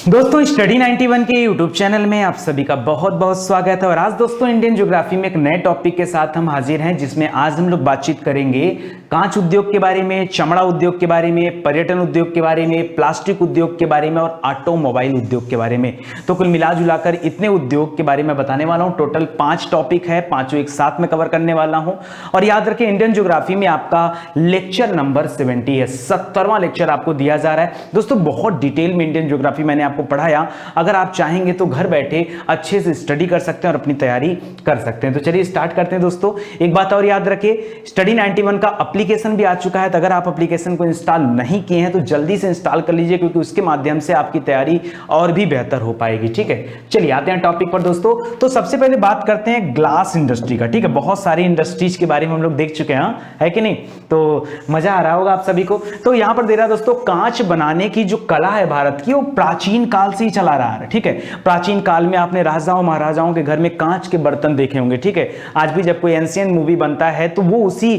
दोस्तों स्टडी 91 के YouTube channel में आप सभी का बहुत बहुत स्वागत है। और आज दोस्तों इंडियन ज्योग्राफी में एक नए टॉपिक के साथ हम हाजिर हैं, जिसमें आज हम लोग बातचीत करेंगे कांच उद्योग के बारे में, चमड़ा उद्योग के बारे में, पर्यटन उद्योग के बारे में, प्लास्टिक उद्योग के बारे में और ऑटोमोबाइल उद्योग के बारे में। तो कुल मिला जुलाकर इतने उद्योग के बारे में बताने वाला हूं। टोटल 5 टॉपिक है, पांचों एक साथ में कवर करने वाला हूं। और याद रखें इंडियन ज्योग्राफी में आपका लेक्चर नंबर 70 है, 70वां लेक्चर आपको दिया जा रहा है। दोस्तों बहुत डिटेल में इंडियन ज्योग्राफी मैंने आपको पढ़ाया। अगर आप चाहेंगे तो घर बैठे अच्छे से स्टडी कर सकते हैं और अपनी तैयारी कर सकते हैं। तो चलिए स्टार्ट करते हैं। दोस्तों एक बात और याद रखिए, स्टडी 91 का एप्लीकेशन भी आ चुका है। तो अगर आप एप्लीकेशन को इंस्टॉल नहीं किए हैं तो जल्दी से इंस्टॉल कर लीजिए, क्योंकि उसके माध्यम से आपकी तैयारी और भी बेहतर हो पाएगी। ठीक है, चलिए आते हैं टॉपिक पर दोस्तों। तो सबसे पहले बात करते हैं ग्लास इंडस्ट्री का। ठीक है, बहुत सारी इंडस्ट्रीज के बारे में हम लोग देख चुके हैं, है कि नहीं? तो मजा आ रहा होगा आप सभी को। तो यहां पर दे रहा है दोस्तों, कांच बनाने की जो कला है भारत की, वो प्राचीन काल से ही चला रहा है। ठीक है, प्राचीन काल में आपने राजाओं महाराजाओं के घर में कांच के बर्तन देखे होंगे। ठीक है, आज भी जब कोई एंशिएंट मूवी बनता है तो वो उसी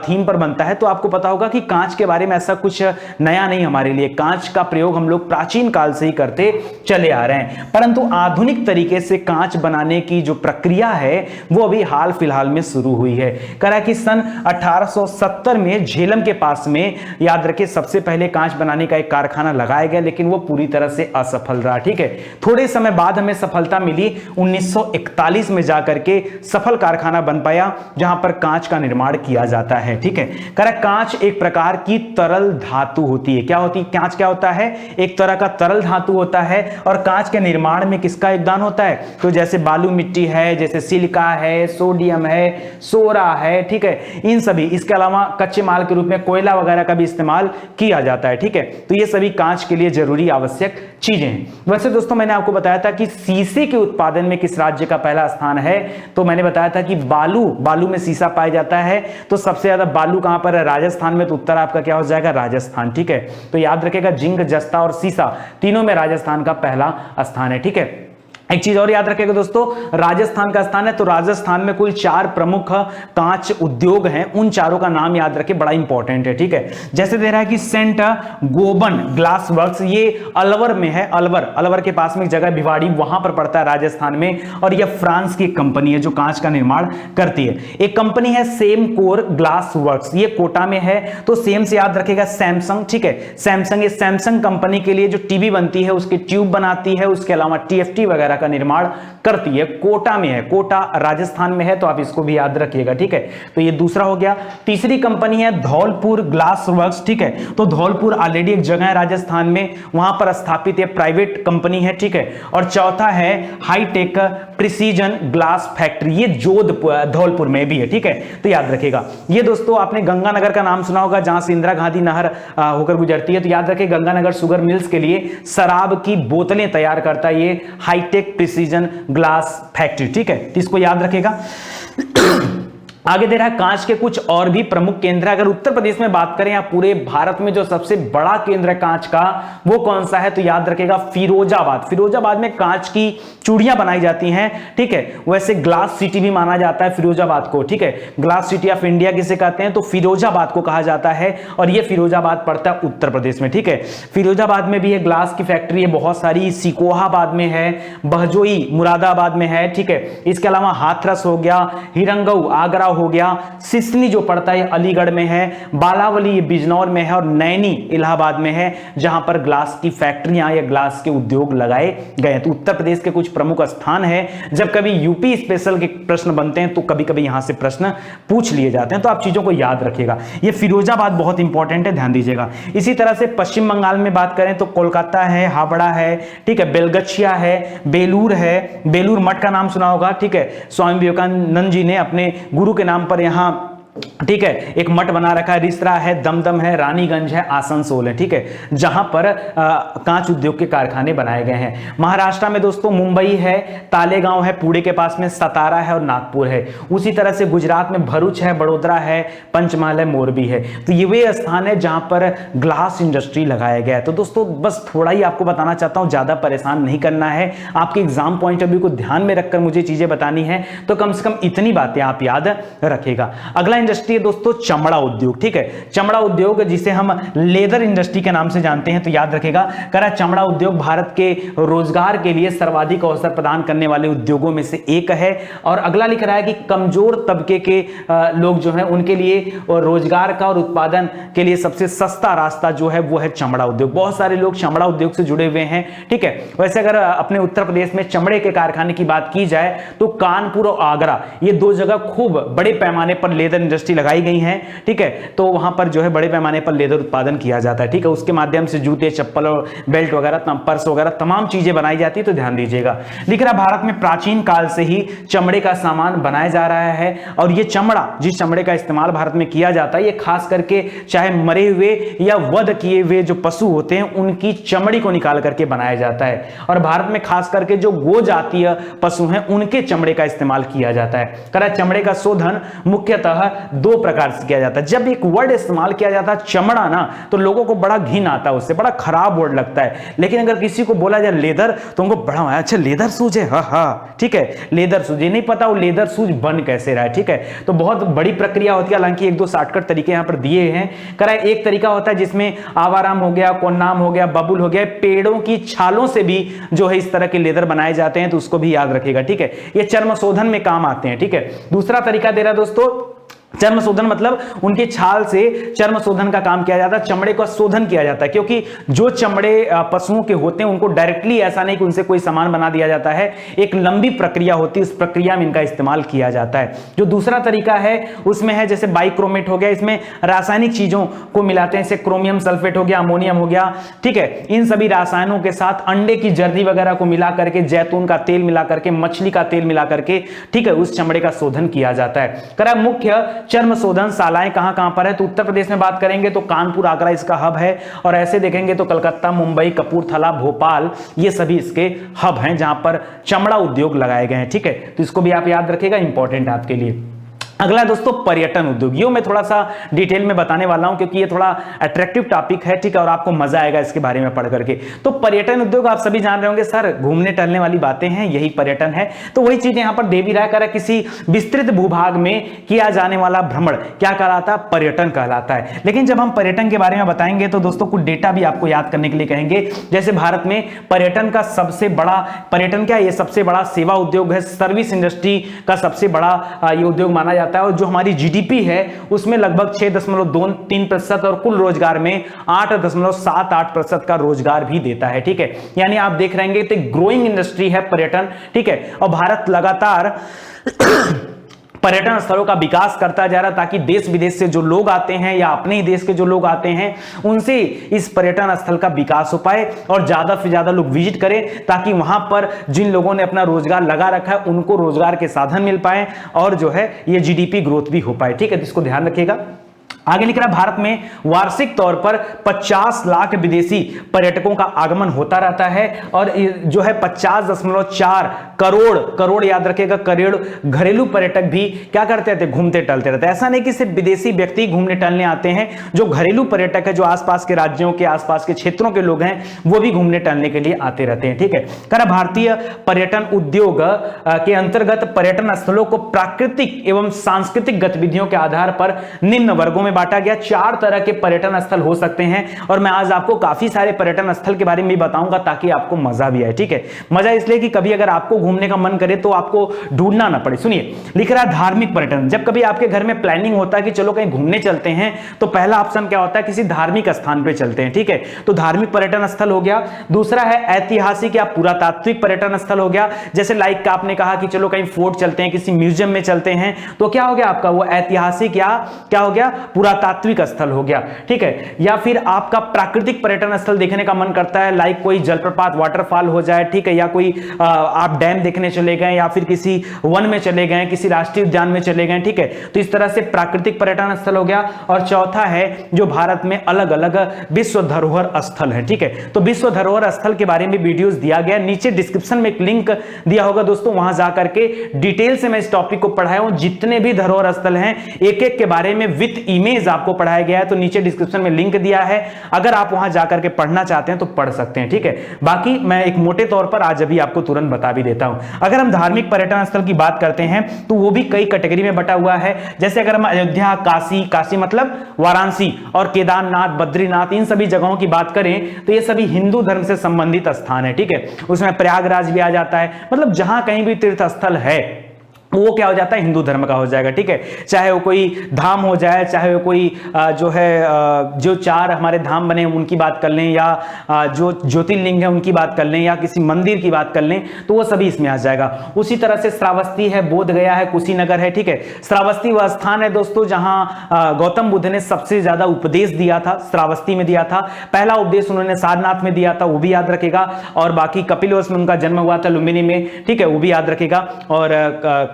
थीम पर बनता है। तो आपको पता होगा कि कांच के बारे में ऐसा कुछ नया नहीं हमारे लिए। कांच का प्रयोग हम लोग प्राचीन काल से ही करते चले आ रहे हैं, परंतु आधुनिक तरीके से कांच बनाने की जो प्रक्रिया है वो अभी हाल फिलहाल में शुरू हुई है। करा कि सन 1870 में झेलम के पास में, याद रखिए, सबसे पहले कांच बनाने का एक कारखाना लगाया गया, लेकिन वो पूरी तरह से असफल रहा। ठीक है, थोड़े समय बाद हमें सफलता मिली, 1941 में जाकर के सफल कारखाना बन पाया, जहां पर कांच का निर्माण किया जाता है। ठीक है, कांच एक प्रकार की तरल धातु होती है। क्या होती है कांच? क्या होता है? एक तरह का तरल धातु होता है। और कांच के निर्माण में किसका योगदान होता है? तो जैसे बालू मिट्टी है, जैसे सिलिका है, सोडियम है, सोरा है, ठीक है, इन सभी, इसके अलावा कच्चे माल के रूप में कोयला वगैरह का भी इस्तेमाल किया जाता है। ठीक है, तो ये सभी कांच के लिए जरूरी आवश्यक चीजें हैं। वैसे दोस्तों मैंने आपको बताया था कि शीशे के उत्पादन में किस राज्य का पहला स्थान है। तो मैंने बताया था कि बालू में शीशा पाया जाता है। तो सबसे ज्यादा बालू कहां पर है? राजस्थान में। तो उत्तर आपका क्या हो जाएगा? राजस्थान। ठीक है, तो याद रखेगा, जिंक, जस्ता और सीसा तीनों में राजस्थान का पहला स्थान है। ठीक है, एक चीज और याद रखेगा दोस्तों, राजस्थान का स्थान है। तो राजस्थान में कुल 4 प्रमुख कांच उद्योग हैं, उन चारों का नाम याद रखें, बड़ा इंपॉर्टेंट है। ठीक है, जैसे दे रहा है कि सेंट गोबन ग्लास वर्क्स, ये अलवर में है। अलवर के पास में एक जगह भिवाड़ी, वहां पर पड़ता है राजस्थान में। और यह फ्रांस की कंपनी है जो कांच का निर्माण करती है। एक कंपनी है सेम कोर ग्लास वर्क्स, ये कोटा में है। तो सेम से याद रखेगा सैमसंग। ठीक है, सैमसंग, ये सैमसंग कंपनी के लिए जो टीवी बनती है उसकी ट्यूब बनाती है, उसके अलावा टीएफटी वगैरह का निर्माण करती है। कोटा में है, कोटा राजस्थान में है, तो आप इसको भी याद रखिएगा। ठीक है, तो ये दूसरा हो गया। तीसरी कंपनी है धौलपुर ग्लास वर्क्स। ठीक है, तो धौलपुर ऑलरेडी एक जगह है राजस्थान में, वहां पर स्थापित है, प्राइवेट कंपनी है। ठीक है, और चौथा है हाईटेक प्रिसीजन ग्लास फैक्ट्री, ये जोधपुर धौलपुर में भी है। ठीक है, तो याद रखिएगा। ये दोस्तों आपने गंगानगर का नाम सुना होगा, जहां से इंदिरा गांधी नहर होकर गुजरती है। तो याद रखिए, गंगानगर शुगर मिल्स के लिए शराब की बोतलें तैयार करता है ये हाईटेक प्रिसीजन ग्लास फैक्ट्री। ठीक है, इसको याद रखेगा। आगे दे रहा है कांच के कुछ और भी प्रमुख केंद्र। अगर उत्तर प्रदेश में बात करें या पूरे भारत में जो सबसे बड़ा केंद्र है कांच का, वो कौन सा है? तो याद रखेगा फिरोजाबाद। फिरोजाबाद में कांच की चूड़ियां बनाई जाती हैं। ठीक है, वैसे ग्लास सिटी भी माना जाता है फिरोजाबाद को। ठीक है, ग्लास सिटी ऑफ इंडिया किसे कहते हैं? तो फिरोजाबाद को कहा जाता है। और यह फिरोजाबाद पड़ता है उत्तर प्रदेश में। ठीक है, फिरोजाबाद में भी है ग्लास की फैक्ट्री है बहुत सारी, सिकोहाबाद में है, बहजोई मुरादाबाद में है। ठीक है, इसके अलावा हाथरस हो गया, हिरंगऊ आगरा हो गया, सिसनी जो पड़ता है अलीगढ़ में है, बालावली बिजनौर में है, और नैनी इलाहाबाद में है, जहां पर ग्लास की फैक्ट्रियां या ग्लास के उद्योग लगाए गए। तो उत्तर प्रदेश के कुछ प्रमुख स्थान है। जब कभी यूपी स्पेशल के प्रश्न बनते हैं तो कभी कभी यहां से प्रश्न पूछ लिए जाते हैं, तो आप चीजों को याद रखिएगा। ये फिरोजाबाद बहुत इंपॉर्टेंट है, ध्यान दीजिएगा। इसी तरह से पश्चिम बंगाल में बात करें तो कोलकाता है, हावड़ा है, ठीक है, बेलगछिया है, बेलूर है। बेलूर मठ का नाम सुना होगा। ठीक है, स्वामी विवेकानंद जी ने अपने गुरु के नाम पर यहां, ठीक है, एक मठ बना रखा है। रिसरा है, दमदम है, रानीगंज है, आसनसोल है। ठीक है, जहां पर कांच उद्योग के कारखाने बनाए गए हैं। महाराष्ट्र में दोस्तों मुंबई है, तालेगांव है, पुणे के पास में सतारा है और नागपुर है। उसी तरह से गुजरात में भरूच है, बड़ोदरा है, पंचमहल है, मोरबी है। तो ये वे स्थान है जहां पर ग्लास इंडस्ट्री लगाया गया है। तो दोस्तों बस थोड़ा ही आपको बताना चाहता हूं, ज्यादा परेशान नहीं करना है। आपके एग्जाम पॉइंट ऑफ व्यू को ध्यान में रखकर मुझे चीजें बतानी है, तो कम से कम इतनी बातें आप याद रखेगा। अगला इंडस्ट्री है दोस्तों चमड़ा उद्योग, ठीक है, चमड़ा उद्योग जिसे हम लेदर इंडस्ट्री के नाम से जानते हैं। तो याद रखेगा, करा चमड़ा उद्योग भारत के रोजगार के लिए सर्वाधिक अवसर प्रदान करने वाले उद्योगों में से एक है। और अगला लिख रहा है कि कमजोर तबके के लोग जो हैं उनके लिए रोजगार का और उत्पादन के लिए सबसे सस्ता रास्ता जो है वो है चमड़ा उद्योग। बहुत सारे लोग चमड़ा उद्योग से जुड़े हुए हैं, ठीक है। वैसे अगर अपने उत्तर प्रदेश में चमड़े के कारखाने की बात की जाए तो कानपुर और आगरा ये दो जगह खूब बड़े पैमाने पर लेदर इंडस्ट्री लगाई गई है, ठीक है। तो वहां पर जो है बड़े पैमाने पर लेदर उत्पादन किया जाता है, ठीक है। उसके माध्यम से जूते, चप्पल और बेल्ट वगैरह, पर्स वगैरह तमाम चीजें बनाई जाती है। तो ध्यान दीजिएगा, लिख रहा भारत में प्राचीन काल से ही चमड़े का सामान बनाया जा रहा है। और ये चमड़ा, जिस चमड़े का इस्तेमाल भारत में किया जाता है, ये खास करके चाहे मरे हुए या वध किए हुए जो पशु होते हैं उनकी चमड़ी को निकाल करके बनाया जाता है। और भारत में खास करके जो गो जातीय पशु हैं उनके चमड़े का इस्तेमाल किया जाता है। करा चमड़े का शोधन मुख्यतः दो प्रकार से किया जाता है। जब एक वर्ड इस्तेमाल किया जाता है चमड़ा ना, तो लोगों को बड़ा घिन आता है, उससे बड़ा खराब वर्ड लगता है। लेकिन अगर किसी को बोला जाए लेदर तो उनको बड़ा अच्छा लेदर शूज है, हाँ, ठीक है, लेदर शूज। ये नहीं पता वो लेदर शूज बन कैसे रहा है, ठीक है। तो बहुत बड़ी प्रक्रिया होती है, हालांकि एक दो शॉर्टकट तरीके यहां पर दिए हैं। करा एक तरीका होता है जिसमें आवाराम हो गया, कोन्नाम हो गया, बबुल हो गया, पेड़ों की छालों से भी जो है इस तरह के लेदर बनाए जाते हैं, तो उसको भी याद रखिएगा, ठीक है। ये चर्म शोधन में काम आते हैं, ठीक है। दूसरा तरीका दे रहा दोस्तों चर्म शोधन, मतलब उनके छाल से चर्म शोधन का काम किया जाता है, चमड़े का शोधन किया जाता है। क्योंकि जो चमड़े पशुओं के होते हैं उनको डायरेक्टली ऐसा नहीं कि उनसे कोई सामान बना दिया जाता है, एक लंबी प्रक्रिया होती है, उस प्रक्रिया में इनका इस्तेमाल किया जाता है। जो दूसरा तरीका है उसमें है जैसे बाइक्रोमेट हो गया, इसमें रासायनिक चीजों को मिलाते हैं, जैसे क्रोमियम सल्फेट हो गया, अमोनियम हो गया, ठीक है। इन सभी रासायनों के साथ अंडे की जर्दी वगैरह को मिला करके, जैतून का तेल मिला करके, मछली का तेल मिला करके, ठीक है, उस चमड़े का शोधन किया जाता है। करा मुख्य चर्म शोधन शालाएं कहां पर है, तो उत्तर प्रदेश में बात करेंगे तो कानपुर, आगरा इसका हब है। और ऐसे देखेंगे तो कलकत्ता, मुंबई, कपूरथला, भोपाल, ये सभी इसके हब हैं जहां पर चमड़ा उद्योग लगाए गए हैं, ठीक है। तो इसको भी आप याद रखिएगा, इंपॉर्टेंट आपके लिए। अगला दोस्तों पर्यटन उद्योग, ये मैं थोड़ा सा डिटेल में बताने वाला हूं क्योंकि ये थोड़ा अट्रैक्टिव टॉपिक है, ठीक है, और आपको मजा आएगा इसके बारे में पढ़ करके। तो पर्यटन उद्योग आप सभी जान रहे होंगे, सर घूमने टहलने वाली बातें हैं, यही पर्यटन है। तो वही चीज यहां पर दे भी रहा है, किसी विस्तृत भूभाग में किया जाने वाला भ्रमण क्या कहलाता है, पर्यटन कहलाता है। लेकिन जब हम पर्यटन के बारे में बताएंगे तो दोस्तों कुछ डेटा भी आपको याद करने के लिए कहेंगे। जैसे भारत में पर्यटन का सबसे बड़ा, पर्यटन क्या, ये सबसे बड़ा सेवा उद्योग है, सर्विस इंडस्ट्री का सबसे बड़ा ये उद्योग माना जाता है। और जो हमारी जीडीपी है उसमें लगभग 6.23% और कुल रोजगार में 8.78% का रोजगार भी देता है, ठीक है। यानी आप देख रहे हैं तो ग्रोइंग इंडस्ट्री है पर्यटन, ठीक है। और भारत लगातार पर्यटन स्थलों का विकास करता जा रहा है ताकि देश विदेश से जो लोग आते हैं या अपने ही देश के जो लोग आते हैं उनसे इस पर्यटन स्थल का विकास हो पाए और ज्यादा से ज्यादा लोग विजिट करें, ताकि वहां पर जिन लोगों ने अपना रोजगार लगा रखा है उनको रोजगार के साधन मिल पाए और जो है ये जीडीपी ग्रोथ भी हो पाए, ठीक है। तो इसको ध्यान रखिएगा। आगे लिख रहा है भारत में वार्षिक तौर पर 50 लाख विदेशी पर्यटकों का आगमन होता रहता है और जो है 50.4 करोड़ याद रखिएगा, करोड़ घरेलू पर्यटक भी क्या करते थे, घूमते टहलते रहते हैं। ऐसा नहीं कि सिर्फ विदेशी व्यक्ति घूमने टहलने आते हैं, जो घरेलू पर्यटक है, जो आसपास के राज्यों के आसपास के क्षेत्रों के लोग हैं वो भी घूमने टहलने के लिए आते रहते हैं, ठीक है। करा भारतीय पर्यटन उद्योग के अंतर्गत पर्यटन स्थलों को प्राकृतिक एवं सांस्कृतिक गतिविधियों के आधार पर निम्न वर्गों में बांटा गया। 4 तरह के पर्यटन स्थल हो सकते हैं और मैं आज आपको काफी सारे पर्यटन स्थल के बारे में भी बताऊंगा ताकि आपको मजा भी आए, ठीक है। मजा इसलिए कि कभी अगर आपको घूमने का मन करे तो आपको ढूंढना ना पड़े। सुनिए, लिख रहा है धार्मिक पर्यटन। जब कभी आपके घर में प्लानिंग होता है कि चलो कहीं घूमने चलते हैं तो पहला ऑप्शन क्या होता है, किसी धार्मिक स्थान पे चलते हैं, ठीक है। तो धार्मिक पर्यटन स्थल हो गया। दूसरा है ऐतिहासिक या पुरातात्विक पर्यटन स्थल हो गया, जैसे लाइक का आपने कहा कि चलो कहीं फोर्ट चलते हैं, किसी म्यूजियम में चलते हैं, तो क्या हो गया आपका वो ऐतिहासिक या क्या हो गया, पुरातात्विक स्थल हो गया, ठीक है। या फिर आपका प्राकृतिक पर्यटन स्थल देखने का मन करता है, लाइक कोई जलप्रपात वाटरफॉल हो जाए, ठीक है, या कोई आप डैम देखने चले गए या फिर किसी वन में चले गए, किसी राष्ट्रीय उद्यान में चले गए, ठीक है। तो इस तरह से प्राकृतिक पर्यटन स्थल हो गया। और चौथा है जो भारत में अलग अलग विश्व धरोहर स्थल है, ठीक है। तो विश्व धरोहर स्थल के बारे में वीडियोस दिया गया, नीचे डिस्क्रिप्शन में एक लिंक दिया होगा दोस्तों, वहां जाकर के डिटेल से मैं इस टॉपिक को पढ़ाया हूं। जितने भी धरोहर स्थल हैं एक एक के बारे में विथ इमेज अमेज आपको पढ़ाया गया है, तो नीचे डिस्क्रिप्शन में लिंक दिया है, अगर आप वहां जाकर के पढ़ना चाहते हैं तो पढ़ सकते हैं, ठीक है। बाकी मैं एक मोटे तौर पर आज अभी आपको तुरंत बता भी देता हूं। अगर हम धार्मिक पर्यटन स्थल की बात करते हैं तो वो भी कई कैटेगरी में बटा हुआ है। जैसे अगर हम अयोध्या, काशी, काशी मतलब वाराणसी, और केदारनाथ, बद्रीनाथ, इन सभी जगहों की बात करें तो ये सभी हिंदू धर्म से संबंधित स्थान है, ठीक है। उसमें प्रयागराज भी आ जाता है, मतलब जहां कहीं भी तीर्थ स्थल है वो क्या हो जाता है, हिंदू धर्म का हो जाएगा, ठीक है। चाहे वो कोई धाम हो जाए, चाहे वो कोई जो है जो 4 हमारे धाम बने उनकी बात कर लें, या जो ज्योतिर्लिंग है उनकी बात कर लें, या किसी मंदिर की बात कर लें, तो वो सभी इसमें आ जाएगा। उसी तरह से श्रावस्ती है, बोध गया है, कुशीनगर है, ठीक है। श्रावस्ती वह स्थान है दोस्तों जहां गौतम बुद्ध ने सबसे ज्यादा उपदेश दिया था, श्रावस्ती में दिया था। पहला उपदेश उन्होंने सारनाथ में दिया था, वो भी याद रखेगा। और बाकी कपिलवस्तु में उनका जन्म हुआ था, लुम्बिनी में, ठीक है, वो भी याद रखेगा। और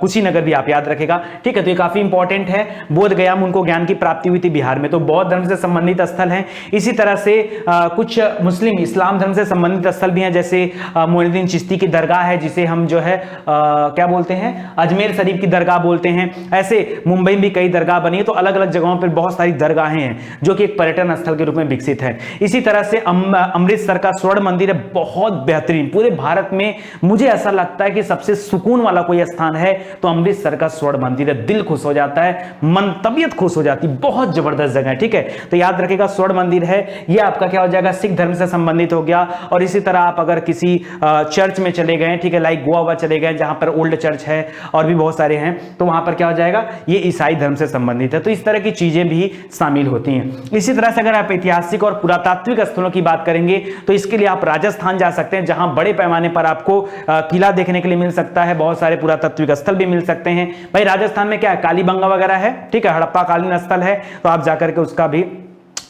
कुशीनगर भी आप याद रखेगा, ठीक है। तो ये काफी इंपॉर्टेंट है। बोध गया में उनको ज्ञान की प्राप्ति हुई थी बिहार में, तो बौद्ध धर्म से संबंधित स्थल हैं। इसी तरह से कुछ मुस्लिम इस्लाम धर्म से संबंधित स्थल भी हैं, जैसे मोइनुद्दीन चिश्ती की दरगाह है, जिसे हम जो है क्या बोलते हैं, अजमेर शरीफ की दरगाह बोलते हैं। ऐसे मुंबई में भी कई दरगाह बनी है, तो अलग अलग जगहों पर बहुत सारी दरगाहें हैं जो कि एक पर्यटन स्थल के रूप में विकसित है। इसी तरह से अमृतसर का स्वर्ण मंदिर है, बहुत बेहतरीन, पूरे भारत में मुझे ऐसा लगता है कि सबसे सुकून वाला कोई स्थान है तो अमृतसर का स्वर्ण मंदिर है। दिल खुश हो जाता है, मन, तबीयत खुश हो जाती है, बहुत जबरदस्त जगह है, ठीक है। तो याद रखिएगा स्वर्ण मंदिर है, ये आपका क्या हो जाएगा, सिख धर्म से संबंधित हो गया। और इसी तरह आप अगर किसी चर्च में चले गए, ठीक है, लाइक गोवा चले गए जहां पर ओल्ड चर्च है और भी बहुत सारे हैं, तो वहां पर क्या हो जाएगा, ये ईसाई धर्म से संबंधित है। तो इस तरह की चीजें भी शामिल होती हैं। इसी तरह से अगर आप ऐतिहासिक और पुरातात्विक स्थलों की बात करेंगे तो इसके लिए आप राजस्थान जा सकते हैं, जहां बड़े पैमाने पर आपको किला देखने के लिए मिल सकता है, बहुत सारे पुरातात्विक स्थल भी मिल सकते हैं। भाई राजस्थान में क्या है, कालीबंगा वगैरह है, ठीक है, हड़प्पा कालीन स्थल है, तो आप जाकर के उसका भी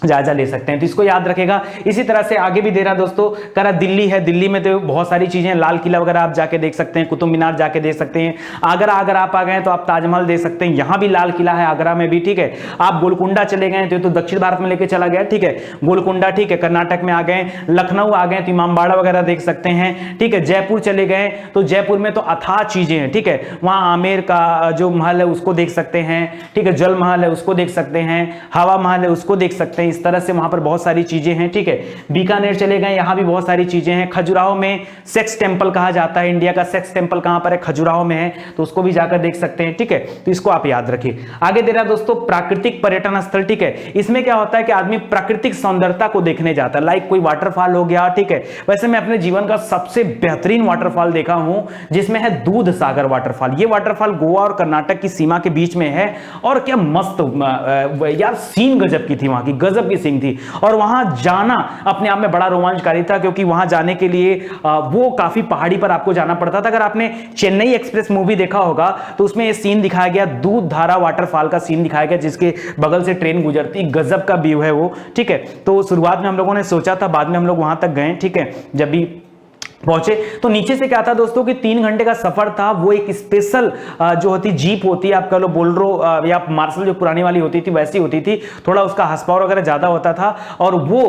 जायजा ले सकते हैं, तो इसको याद रखेगा। इसी तरह से आगे भी दे रहा दोस्तों, करा दिल्ली है, दिल्ली में तो बहुत सारी चीजें, लाल किला वगैरह आप जाके देख सकते हैं, कुतुब मीनार जाके देख सकते हैं। आगरा अगर आप आ गए तो आप ताजमहल देख सकते हैं, यहां भी लाल किला है आगरा में भी, ठीक है। आप गोलकुंडा चले गए तो दक्षिण भारत में लेके चला गया, ठीक है, गोलकुंडा, ठीक है, कर्नाटक में आ गए, लखनऊ आ गए तो इमामबाड़ा वगैरह देख सकते हैं, ठीक है। जयपुर चले गए तो जयपुर में तो अथाह चीजें हैं, ठीक है, वहां आमेर का जो महल है उसको देख सकते हैं, ठीक है, जल महल है उसको देख सकते हैं, हवा महल है उसको देख सकते हैं। इस तरह से वहां पर बहुत सारी चीजें हैं, ठीक है। बीकानेर चले गए, यहां भी बहुत सारी चीजें हैं। खजुराहो में सेक्स टेंपल कहा जाता है, इंडिया का सेक्स टेंपल कहां पर है, खजुराहो में है, तो उसको भी जाकर देख सकते हैं, ठीक है। तो इसको आप याद रखिए। आगे दे रहा दोस्तों प्राकृतिक पर्यटन स्थल, ठीक है। इसमें क्या होता है कि आदमी प्राकृतिक सौंदर्यता को देखने जाता है, लाइक कोई वाटरफॉल हो गया, ठीक है। वैसे मैं अपने जीवन का सबसे बेहतरीन वाटरफॉल देखा हूं जिसमें है दूध सागर वाटरफॉल। ये वाटरफॉल गोवा और कर्नाटक की सीमा के बीच में है, और क्या मस्त यार सीन गजब की थी, वहां की गजब की सीन थी। और वहां जाना अपने आप में बड़ा रोमांचकारी था, क्योंकि वहां जाने के लिए वो काफी पहाड़ी पर आपको जाना पड़ता था। अगर आपने चेन्नई एक्सप्रेस मूवी देखा होगा तो उसमें ये सीन दिखाया गया, दूध धारा वाटरफॉल का सीन दिखाया गया, जिसके बगल से ट्रेन गुजरती, गजब का व्यू है वो, ठीक है। तो शुरुआत में हम लोगों ने सोचा था, बाद में हम लोग वहां तक गए, ठीक है। जब भी पहुंचे तो नीचे से क्या था दोस्तों कि 3 घंटे का सफर था। वो एक स्पेशल जो होती जीप होती है, आप कह लो बोलेरो या मार्शल जो पुरानी वाली होती थी वैसी होती थी, थोड़ा उसका हॉर्स पावर वगैरह ज्यादा होता था, और वो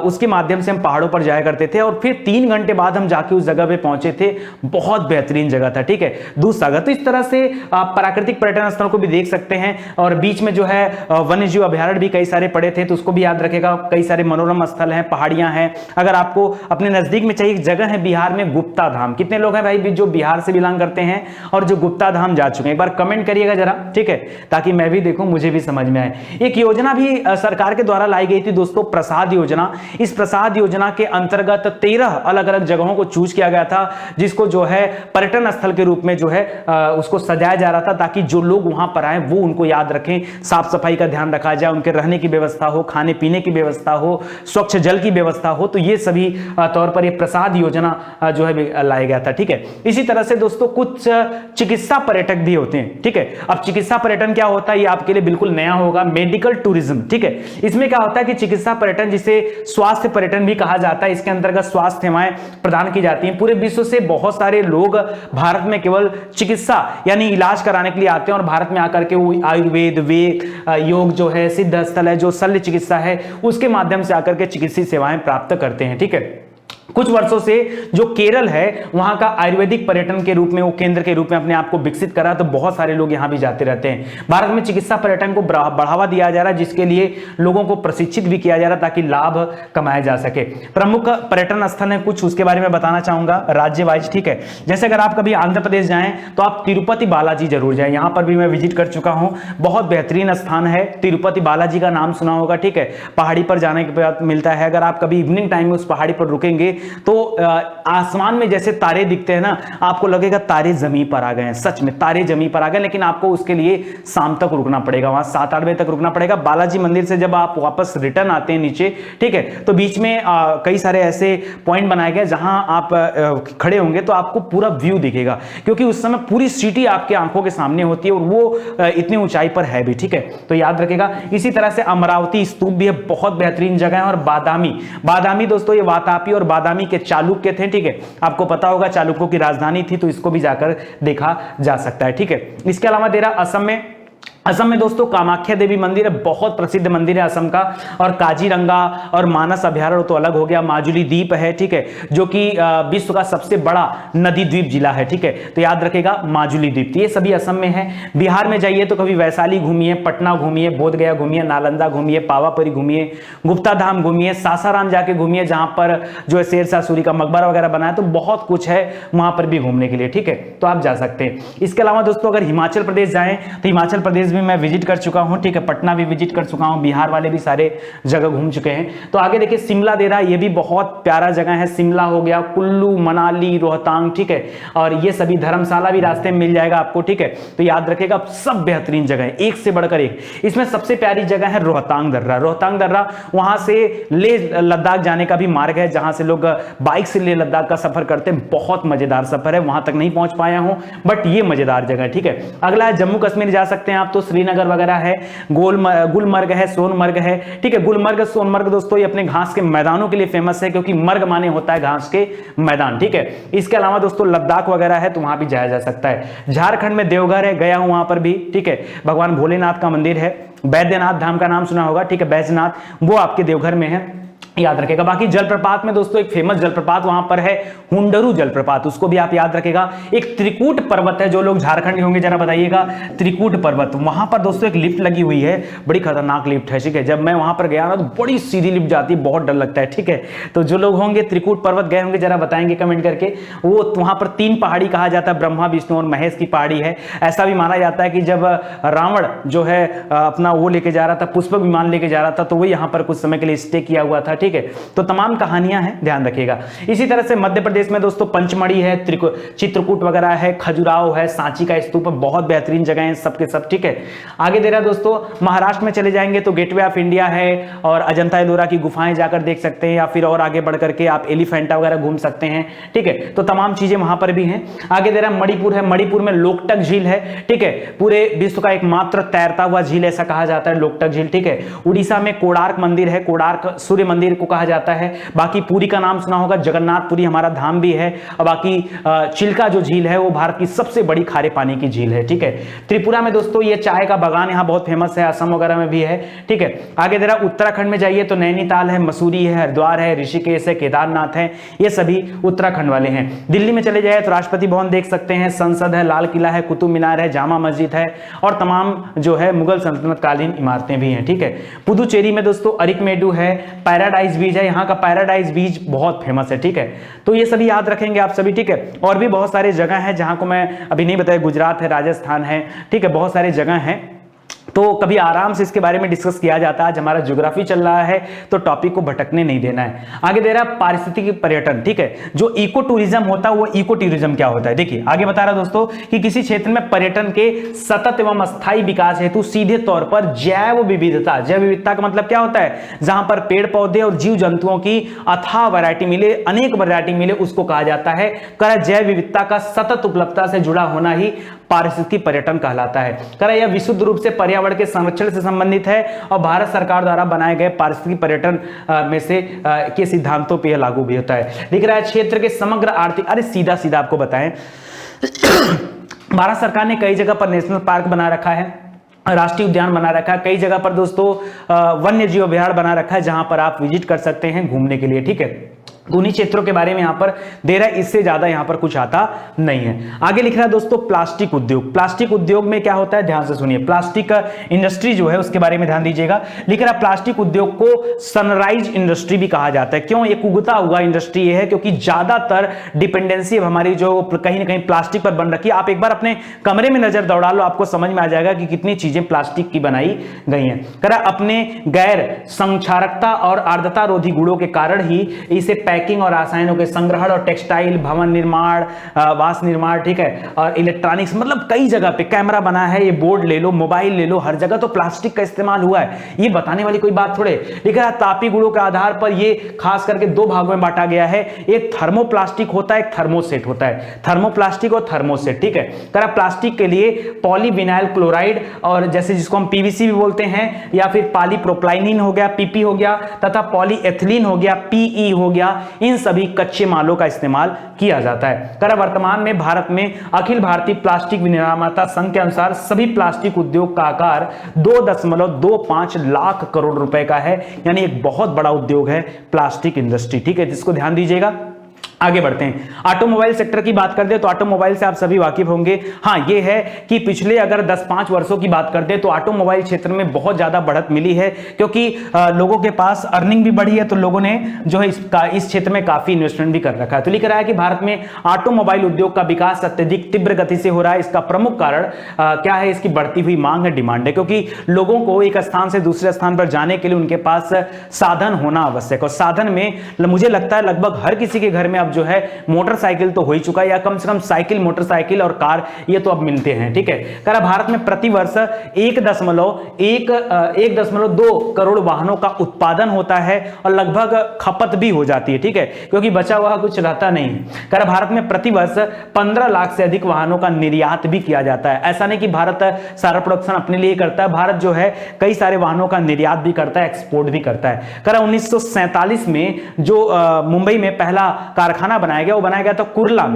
उसके माध्यम से हम पहाड़ों पर जाया करते थे। और फिर 3 घंटे बाद हम जाके उस जगह पे पहुंचे थे, बहुत बेहतरीन जगह था, ठीक है, दूध सागर। तो इस तरह से आप प्राकृतिक पर्यटन स्थलों को भी देख सकते हैं। और बीच में जो है वन्य जीव अभ्यारण्य भी कई सारे पड़े थे, तो उसको भी याद रखेगा। कई सारे मनोरम स्थल हैं, पहाड़ियां हैं। अगर आपको अपने नजदीक में चाहिए, एक जगह है बिहार में गुप्ता धाम। कितने लोग हैं भाई जो बिहार से बिलोंग करते हैं और जो गुप्ता धाम जा चुके हैं, एक बार कमेंट करिएगा जरा, ठीक है, ताकि मैं भी देखूं, मुझे भी समझ में आए। एक योजना भी सरकार के द्वारा लाई गई थी दोस्तों, प्रसाद योजना। इस प्रसाद योजना के अंतर्गत 13 अलग अलग जगहों को चूज किया गया था, जिसको जो है पर्यटन स्थल के रूप में जो है उसको सजाया जा रहा था, ताकि जो लोग वहां पर आए वो उनको याद रखें, साफ सफाई का ध्यान रखा जाए, उनके रहने की व्यवस्था हो, खाने पीने की व्यवस्था हो, स्वच्छ जल की व्यवस्था हो। तो ये सभी तौर पर ये प्रसाद योजना जो है लाया गया था, ठीक है। इसी तरह से दोस्तों कुछ चिकित्सा पर्यटक भी होते हैं, ठीक है। अब चिकित्सा पर्यटन क्या होता है, ये आपके लिए बिल्कुल नया होगा, मेडिकल टूरिज्म, ठीक है। इसमें क्या होता है कि चिकित्सा पर्यटन, जिसे स्वास्थ्य पर्यटन भी कहा जाता है, इसके अंतर्गत स्वास्थ्य सेवाएं प्रदान की जाती हैं। पूरे विश्व से बहुत सारे लोग भारत में केवल चिकित्सा यानी इलाज कराने के लिए आते हैं, और भारत में आकर के वो आयुर्वेद, वेद, योग जो है, सिद्ध स्थल है, जो शल्य चिकित्सा है, उसके माध्यम से आकर के चिकित्सीय सेवाएं प्राप्त करते हैं, ठीक है। कुछ वर्षों से जो केरल है वहां का आयुर्वेदिक पर्यटन के रूप में, वो केंद्र के रूप में अपने आप को विकसित करा, तो बहुत सारे लोग यहां भी जाते रहते हैं। भारत में चिकित्सा पर्यटन को बढ़ावा दिया जा रहा है, जिसके लिए लोगों को प्रशिक्षित भी किया जा रहा है ताकि लाभ कमाया जा सके। प्रमुख पर्यटन स्थल है कुछ, उसके बारे में बताना चाहूंगा राज्य वाइज, ठीक है। जैसे अगर आप कभी आंध्र प्रदेश जाएं तो आप तिरुपति बालाजी जरूर जाएं, यहां पर भी मैं विजिट कर चुका हूं, बहुत बेहतरीन स्थान है। तिरुपति बालाजी का नाम सुना होगा, ठीक है। पहाड़ी पर जाने के बाद मिलता है, अगर आप कभी इवनिंग टाइम में उस पहाड़ी पर रुकेंगे तो आसमान में जैसे तारे दिखते हैं ना, आपको लगेगा तारे जमीन पर आ गए हैं, सच में तारे जमीन पर आ गए, लेकिन आपको उसके लिए शाम तक रुकना पड़ेगा, वहां 7-8 बजे तक रुकना पड़ेगा। बालाजी मंदिर से जब आप वापस रिटर्न आते हैं नीचे, ठीक है, तो बीच में कई सारे ऐसे पॉइंट बनाए गए जहां आप खड़े होंगे तो आपको पूरा व्यू दिखेगा, क्योंकि उस समय पूरी सिटी आपके आंखों के सामने होती है और वो इतनी ऊंचाई पर है भी, ठीक है, तो याद रखेगा। इसी तरह से अमरावती स्तूप भी है, बहुत बेहतरीन जगह है। और बादामी दोस्तों, ये वातापी और बादामी के चालुक्य थे, ठीक है, आपको पता होगा चालुक्यों की राजधानी थी, तो इसको भी जाकर देखा जा सकता है, ठीक है। इसके अलावा दे रहा असम में दोस्तों कामाख्या देवी मंदिर है, बहुत प्रसिद्ध मंदिर है असम का। और काजीरंगा और मानस अभयारण्य तो अलग हो गया, माजुली द्वीप है, ठीक है, जो कि विश्व का सबसे बड़ा नदी द्वीप जिला है, ठीक है, तो याद रखेगा माजुली द्वीप, ये सभी असम में है। बिहार में जाइए तो कभी वैशाली घूमिए, पटना घूमिए, बोधगया घूमिए, नालंदा घूमिए, पावापुरी घूमिए, गुप्ता धाम घूमिए, सासाराम जाके घूमिए जहां पर जो है शेरशाह सूरी का मकबरा वगैरह बना है, तो बहुत कुछ है वहां पर भी घूमने के लिए, ठीक है, तो आप जा सकते हैं। इसके अलावा दोस्तों अगर हिमाचल प्रदेश जाएं तो हिमाचल प्रदेश मैं विजिट कर चुका हूं, ठीक है, पटना भी विजिट कर चुका हूं, बिहार वाले भी सारे जगह घूम चुके हैं। तो आगे देखिए शिमला दे रहा है, ये भी बहुत प्यारा जगह है, शिमला हो गया, कुल्लू, मनाली, रोहतांग, ठीक है, और ये सभी धर्मशाला भी रास्ते में मिल जाएगा आपको, ठीक है, तो याद रखेगा सब बेहतरीन जगह है, एक से बढ़कर एक। इसमें सबसे प्यारी जगह है रोहतांग दर्रा, वहां से लेह लद्दाख जाने का भी मार्ग है, जहां से लोग बाइक से लेह लद्दाख का सफर करते हैं, बहुत मजेदार सफर है, वहां तक नहीं पहुंच पाया हूं बट ये मजेदार जगह है, ठीक है। अगला है जम्मू कश्मीर जा सकते हैं आप, तो श्रीनगर वगैरह है, गुलमर्ग है, सोनमर्ग है, ठीक है। गुलमर्ग सोनमर्ग दोस्तों ये अपने घास के मैदानों के लिए फेमस है, क्योंकि मर्ग माने होता है घास के मैदान, ठीक है। इसके अलावा दोस्तों लद्दाख वगैरह है, तो वहां भी जाया जा सकता है। झारखंड में देवघर है, गया हूं वहां पर भी, ठीक है, भगवान भोलेनाथ का मंदिर है। बैद्यनाथ धाम का नाम सुना होगा, ठीक है, बैजनाथ, वो आपके देवघर में है, याद रखेगा। बाकी जलप्रपात में दोस्तों एक फेमस जलप्रपात वहां पर है, हुंडरू जलप्रपात, उसको भी आप याद रखेगा। एक त्रिकूट पर्वत है, जो लोग झारखंड के होंगे जरा बताइएगा, त्रिकूट पर्वत, वहां पर दोस्तों एक लिफ्ट लगी हुई है, बड़ी खतरनाक लिफ्ट है, ठीक है। जब मैं वहां पर गया ना तो बड़ी सीधी लिफ्ट जाती है, बहुत डर लगता है, ठीक है। तो जो लोग होंगे त्रिकूट पर्वत गए होंगे जरा बताएंगे कमेंट करके। वो वहां पर 3 पहाड़ी कहा जाता है, ब्रह्मा विष्णु और महेश की पहाड़ी है। ऐसा भी माना जाता है कि जब रावण जो है अपना वो लेके जा रहा था, पुष्पक विमान लेके जा रहा था, तो वो यहां पर कुछ समय के लिए स्टे किया हुआ था, ठीक है। तो तमाम कहानियां हैं, ध्यान रखिएगा। इसी तरह से मध्य प्रदेश में दोस्तों पंचमढ़ी है, चित्रकूट वगैरह है, खजुराहो है, सांची का स्तूप, बहुत बेहतरीन जगह है सबके सब, ठीक है। आगे दे रहा दोस्तों महाराष्ट्र में चले जाएंगे तो गेटवे ऑफ इंडिया है, और अजंता एलोरा की गुफाएं जाकर देख सकते हैं, या फिर और आगे बढ़ करके आप एलिफेंटा वगैरह घूम सकते हैं, ठीक है। तो तमाम चीजें वहां पर भी हैं। आगे दे रहा मणिपुर है, मणिपुर में लोकटक झील है, ठीक है, पूरे विश्व का एकमात्र तैरता हुआ झील ऐसा कहा जाता है लोकटक झील, ठीक है। उड़ीसा में कोणार्क मंदिर है, कोणार्क सूर्य मंदिर को कहा जाता है। बाकी पुरी का नाम सुना होगा, जगन्नाथपुरी हमारा धाम भी है। और बाकी चिल्का जो झील है वो भारत की सबसे बड़ी खारे पानी की झील है, ठीक है। त्रिपुरा में दोस्तों ये चाय का बागान यहाँ बहुत फेमस है, असम वगैरह में भी है, ठीक है। आगे जरा उत्तराखंड में जाइए तो नैनीताल है, मसूरी है, हरिद्वार है, ऋषिकेश है, केदारनाथ है, ये सभी उत्तराखंड वाले हैं। दिल्ली में चले जाए तो राष्ट्रपति भवन देख सकते हैं, संसद है, लाल किला है, कुतुब मीनार है, जामा मस्जिद है, और तमाम जो है मुगल सल्तनत कालीन इमारतें भी हैं, ठीक है। पुदुचेरी में दोस्तों अरिकमेडु है, पैराडाइज बीच है, यहाँ का पैराडाइज बीच बहुत फेमस है, ठीक है। तो ये सभी याद रखेंगे आप सभी, ठीक है। और भी बहुत सारी जगह है जहां को मैं अभी नहीं बताया, गुजरात है, राजस्थान है, ठीक है, बहुत सारी जगह हैं। तो कभी आराम से इसके बारे में डिस्कस किया जाता है। आज हमारा ज्योग्राफी चल रहा है तो टॉपिक को भटकने नहीं देना है। आगे दे रहा है पारिस्थितिकी पर्यटन, ठीक है। जो इको टूरिज्म होता है वो इको टूरिज्म क्या होता है, देखिए आगे बता रहा दोस्तों कि किसी क्षेत्र में पर्यटन के सतत एवं अस्थायी विकास हेतु सीधे तौर पर जैव विविधता का मतलब क्या होता है, जहां पर पेड़ पौधे और जीव जंतुओं की अथाह वैरायटी मिले, अनेक वैरायटी मिले, उसको कहा जाता है। जैव विविधता का सतत उपलब्धता से जुड़ा होना ही पारिस्थितिकी पर्यटन कहलाता है। यह विशुद्ध रूप से पर्यावरण के संरक्षण से संबंधित है और भारत सरकार द्वारा बनाए गए पारिस्थितिकी पर्यटन में से के सिद्धांतों पर लागू भी होता है। दिख रहा है क्षेत्र के समग्र आर्थिक, अरे सीधा सीधा आपको बताएं भारत सरकार ने कई जगह पर नेशनल पार्क बना रखा है, राष्ट्रीय उद्यान बना रखा है, कई जगह पर दोस्तों वन्य जीव अभयारण्य बना रखा है, जहां पर आप विजिट कर सकते हैं घूमने के लिए, ठीक है। तो उन्हीं क्षेत्रों के बारे में यहां पर दे रहा है, इससे ज्यादा यहां पर कुछ आता नहीं है। आगे लिख रहा है दोस्तों प्लास्टिक उद्योग। प्लास्टिक उद्योग में क्या होता है, ध्यान से सुनिए, प्लास्टिक इंडस्ट्री जो है उसके बारे में ध्यान दीजिएगा। लिख रहा है प्लास्टिक उद्योग को सनराइज इंडस्ट्री भी कहा जाता है। क्यों, एक उगता हुआ इंडस्ट्री है, क्योंकि ज्यादातर डिपेंडेंसी हमारी जो कहीं ना कहीं प्लास्टिक पर बन रखी है। आप एक बार अपने कमरे में नजर दौड़ा लो, आपको समझ में आ जाएगा कि कितनी चीजें प्लास्टिक की बनाई गई हैं। कह रहा अपने गैर संक्षारकता और आर्द्रता रोधी गुणों के कारण ही इसे पैकिंग और रसायनों के संग्रहण और टेक्सटाइल, भवन निर्माण, वास निर्माण, ठीक है, और इलेक्ट्रॉनिक्स, मतलब कई जगह पे कैमरा बना है, ये बोर्ड ले लो, मोबाइल ले लो, हर जगह तो प्लास्टिक का इस्तेमाल हुआ है। ये बताने वाली कोई बात थोड़े। लिखा है तापी गुणों के आधार पर ये खास करके दो भागों में बांटा गया है, एक थर्मोप्लास्टिक होता है, एक थर्मोसेट होता है। थर्मोप्लास्टिक और थर्मोसेट, ठीक है। कह रहा प्लास्टिक के लिए पॉलीविनाइल क्लोराइड और जैसे जिसको हम पीवीसी भी बोलते हैं, या फिर पॉलीप्रोपाइलीन हो गया, पीपी हो गया, तथा पॉलीएथिलीन हो गया, पीई हो गया, इन सभी कच्चे मालों का इस्तेमाल किया जाता है। कर वर्तमान में भारत में अखिल भारतीय प्लास्टिक विनिर्माता संघ के अनुसार सभी प्लास्टिक उद्योग का आकार 2.25 लाख करोड़ रुपए का है, यानी एक बहुत बड़ा उद्योग है प्लास्टिक इंडस्ट्री, ठीक है, जिसको ध्यान दीजिएगा। आगे बढ़ते हैं, ऑटोमोबाइल सेक्टर की बात करते हैं तो ऑटोमोबाइल से आप सभी वाकिफ होंगे। हाँ, ये है कि पिछले अगर 10-5 वर्षों की बात करते हैं तो ऑटोमोबाइल क्षेत्र में बहुत ज्यादा बढ़त मिली है, क्योंकि लोगों के पास अर्निंग भी बढ़ी है, तो लोगों ने जो है इस क्षेत्र में काफी इन्वेस्टमेंट भी कर रखा है। तो लिख रहा है कि भारत में ऑटोमोबाइल उद्योग का विकास अत्यधिक तीव्र गति से हो रहा है। इसका प्रमुख कारण क्या है, इसकी बढ़ती हुई मांग है, डिमांड है, क्योंकि लोगों को एक स्थान से दूसरे स्थान पर जाने के लिए उनके पास साधन होना आवश्यक, और साधन में मुझे लगता है लगभग हर किसी के घर में जो है मोटरसाइकिल तो हो ही चुका है, या कम से कम साइकिल, मोटरसाइकिल और कार ये तो अब मिलते हैं, ठीक है। कह रहा भारत में प्रति वर्ष 1.2 करोड़ वाहनों का उत्पादन होता है और लगभग खपत भी हो जाती है, ठीक है, क्योंकि बचा हुआ कुछ रहता नहीं। कह रहा भारत में प्रति वर्ष 15 लाख से अधिक वाहनों का निर्यात भी किया जाता है। ऐसा नहीं कि भारत सारा प्रोडक्शन अपने लिए करता है, भारत जो है कई सारे वाहनों का निर्यात भी करता है, एक्सपोर्ट भी करता है। कह रहा 1947 में जो मुंबई में पहला कारखाना बनाया गया, वो बनाया गया था कुर्ला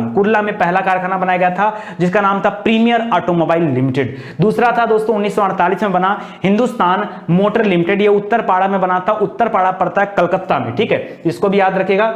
में पहला कारखाना बनाया गया था, जिसका नाम था प्रीमियर ऑटोमोबाइल लिमिटेड। दूसरा था दोस्तों 1948 में बना हिंदुस्तान मोटर लिमिटेड, ये उत्तरपाड़ा में बना था, उत्तरपाड़ा पड़ता है कलकत्ता में, ठीक है, इसको भी याद रखिएगा।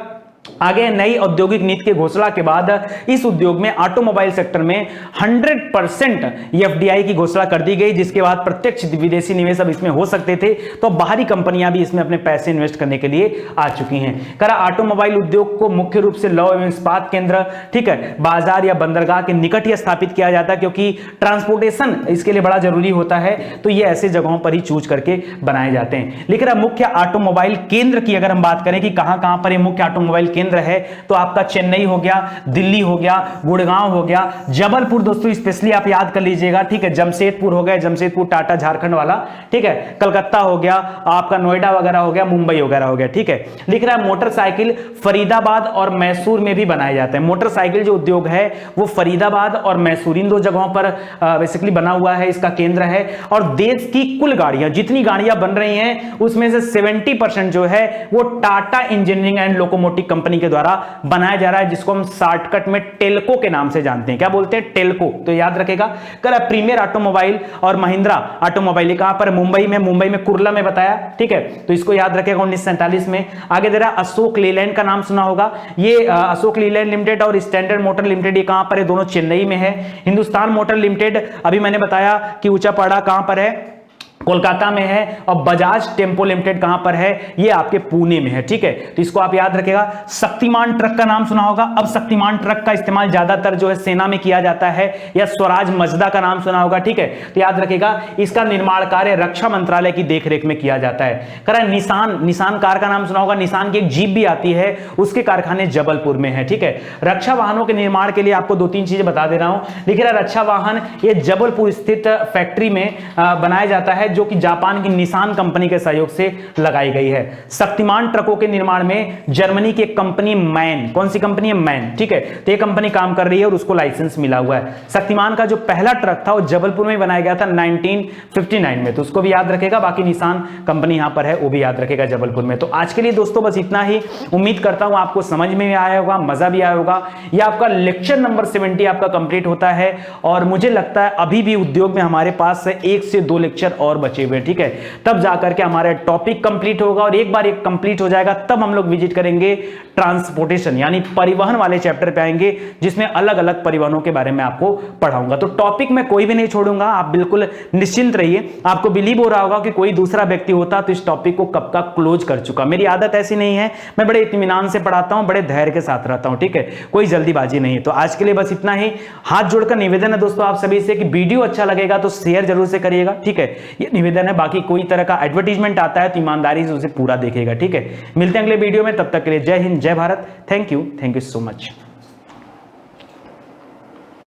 आगे नई औद्योगिक नीति की घोषणा के बाद इस उद्योग में ऑटोमोबाइल सेक्टर में 100% एफडीआई की घोषणा कर दी गई, जिसके बाद प्रत्यक्ष विदेशी निवेश अब इसमें हो सकते थे, तो बाहरी कंपनियां भी इसमें अपने पैसे इन्वेस्ट करने के लिए आ चुकी हैं। कह रहा ऑटोमोबाइल उद्योग को मुख्य रूप से लौह एवं इस्पात केंद्र, ठीक है, बाजार या बंदरगाह के निकट ही स्थापित किया जाता है, क्योंकि ट्रांसपोर्टेशन इसके लिए बड़ा जरूरी होता है, तो ये ऐसे जगहों पर ही चूज करके बनाए जाते हैं। लिख रहा मुख्य ऑटोमोबाइल केंद्र की अगर हम बात करें कि कहां पर ये मुख्य ऑटोमोबाइल केंद्र है, तो आपका चेन्नई हो गया, दिल्ली हो गया, गुड़गांव हो गया, जबलपुर दोस्तों स्पेशली आप याद कर लीजिएगा, ठीक है, जमशेदपुर हो गया, जमशेदपुर टाटा झारखंड वाला, ठीक है, कलकत्ता हो गया, आपका नोएडा वगैरह हो गया, मुंबई वगैरह हो गया, ठीक है। लिख रहा है मोटरसाइकिल फरीदाबाद और मैसूर में भी बनाए जाते हैं। मोटरसाइकिल जो उद्योग है वो फरीदाबाद और मैसूर इन दो जगहों पर बेसिकली बना हुआ है, इसका केंद्र है। और देश की कुल गाड़ियां, जितनी गाड़ियां बन रही हैं उसमें से 70% जो है वो Tata engineering and locomotive company के द्वारा बनाया जा रहा है, जिसको हम शॉर्टकट में टेल्को के नाम से जानते हैं। क्या बोलते हैं? टेल्को। तो याद रखेगा। कल प्रीमियर ऑटोमोबाइल और महिंद्रा ऑटोमोबाइल कहां पर? मुंबई में कुर्ला में बताया, ठीक है, तो इसको याद रखेगा 1947 में। आगे दे रहा अशोक लीलैंड का नाम सुना होगा, ये अशोक लीलैंड लिमिटेड और स्टैंडर्ड मोटर लिमिटेड ये कहां पर है? दोनों चेन्नई में है। हिंदुस्तान मोटर लिमिटेड अभी मैंने बताया कि ऊंचापाड़ा कहां पर है? कोलकाता में है। और बजाज टेम्पो लिमिटेड कहां पर है? ये आपके पुणे में है, ठीक है, तो इसको आप याद रखेगा। शक्तिमान ट्रक का नाम सुना होगा। अब शक्तिमान ट्रक का इस्तेमाल ज्यादातर जो है सेना में किया जाता है, या स्वराज मजदा का नाम सुना होगा, ठीक है, तो याद रखेगा इसका निर्माण कार्य रक्षा मंत्रालय की देखरेख में किया जाता है। कह निसान कार का नाम सुना होगा। निसान की एक जीप भी आती है, उसके कारखाने जबलपुर में है, ठीक है। रक्षा वाहनों के निर्माण के लिए आपको 2-3 चीजें बता दे रहा हूं। लिख रहा रक्षा वाहन ये जबलपुर स्थित फैक्ट्री में बनाया जाता है, जो कि जापान की निसान कंपनी के सहयोग से लगाई गई है। शक्तिमान ट्रकों के निर्माण में जर्मनी की एक कंपनी मैन, कौन सी कंपनी है? मैन, ठीक है, तो ये कंपनी काम कर रही है और उसको लाइसेंस मिला हुआ है। शक्तिमान का जो पहला ट्रक था वो जबलपुर में बनाया गया था 1959 में, तो उसको भी याद रखेगा। बाकी निसान कंपनी यहां पर है, वो भी याद रखेगा जबलपुर में। तो आज के लिए दोस्तों बस इतना ही। उम्मीद करता हूं आपको समझ में आया होगा, मजा भी आया होगा। यह आपका लेक्चर नंबर 70 आपका कंप्लीट होता है, और मुझे लगता है अभी भी उद्योग में हमारे पास 1 से 2 लेक्चर और बचे हुए, ठीक है। तब जाकर के हमारा टॉपिक कंप्लीट होगा और एक बार एक कंप्लीट हो जाएगा तब हम लोग विजिट करेंगे ट्रांसपोर्टेशन यानी परिवहन वाले चैप्टर पे आएंगे, जिसमें अलग अलग परिवहनों के बारे में आपको पढ़ाऊंगा। तो टॉपिक में कोई भी नहीं छोड़ूंगा, आप बिल्कुल निश्चिंत रहिए। आपको बिलीव हो रहा होगा कि कोई दूसरा व्यक्ति होता तो इस टॉपिक को कब का क्लोज कर चुका। मेरी आदत ऐसी नहीं है, मैं बड़े इत्मीनान से पढ़ाता हूं, बड़े धैर्य के साथ रहता हूं, ठीक है, कोई जल्दीबाजी नहीं। तो आज के लिए बस इतना ही। हाथ जोड़कर निवेदन है दोस्तों आप सभी से कि वीडियो अच्छा लगेगा तो शेयर जरूर से करिएगा, ठीक है, ये निवेदन है। बाकी कोई तरह का एडवर्टीजमेंट आता है तो ईमानदारी से उसे पूरा देखिएगा, ठीक है। मिलते हैं अगले वीडियो में, तब तक के लिए जय हिंद, जय Bharat. Thank you so much.